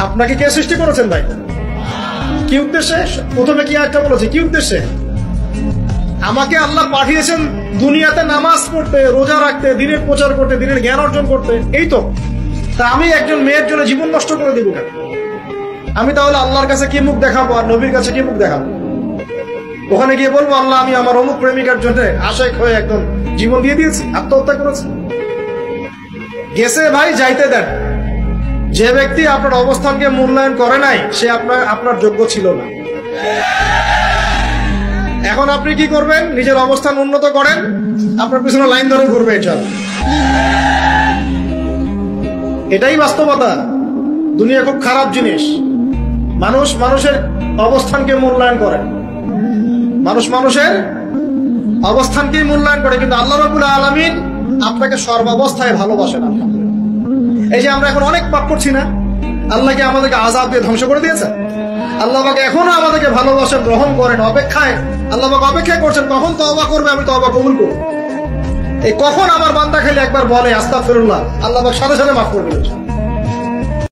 আপনাকে কে সৃষ্টি করেছেন ভাই? কি উদ্দেশ্যে? প্রথমে কি একটা বলেছে, কি উদ্দেশ্যে? আমাকে আল্লাহ পাঠিয়েছেন দুনিয়াতে নামাজ পড়তে, রোজা রাখতে, দিনের প্রচার করতে, দিনের জ্ঞান অর্জন করতে, এই তো। তা আমি একজন মেয়ের জন্য জীবন নষ্ট করে দিব কেন? আমি তাহলে আল্লাহর কাছে কি মুখ দেখাবো আর নবীর কাছে কি মুখ দেখাবো? ওখানে গিয়ে বলবো আল্লাহ আমি আমার অমুক প্রেমিকার জন্য আশায় হয়ে একদম জীবন দিয়ে দিয়েছি, আত্মহত্যা করেছি। গেছে ভাই, যাইতে দেন। যে ব্যক্তি আপনার অবস্থানকে মূল্যায়ন করে নাই সে আপনার যোগ্য ছিল না। এখন আপনি কি করবেন? নিজের অবস্থান উন্নত করেন, আপনার পিছনে লাইন ধরে ঘুরবে। এটাই বাস্তবতা। দুনিয়া খুব খারাপ জিনিস। মানুষ মানুষের অবস্থানকে মূল্যায়ন করে, মানুষ মানুষের অবস্থানকেই মূল্যায়ন করে, কিন্তু আল্লাহ রাব্বুল আলামিন আপনাকে সর্বাবস্থায় ভালোবাসেন। এই যে আমরা এখন অনেক পাপ করছি না, আল্লাহকে আমাদেরকে আযাব দিয়ে ধ্বংস করে দিয়েছে। আল্লাহ পাক এখনো আমাদেরকে ভালোবাসেন, গ্রহণ করেন, অপেক্ষায়। আল্লাহ পাক অপেক্ষা করছেন কখন তওবা করবে, আমি তওবা কবুল করব। এই কখন আমার বান্দা খালি একবার বলে আস্তাগফিরুল্লাহ, আল্লাহ পাক সাথে সাথে মাফ করে দিয়েছেন।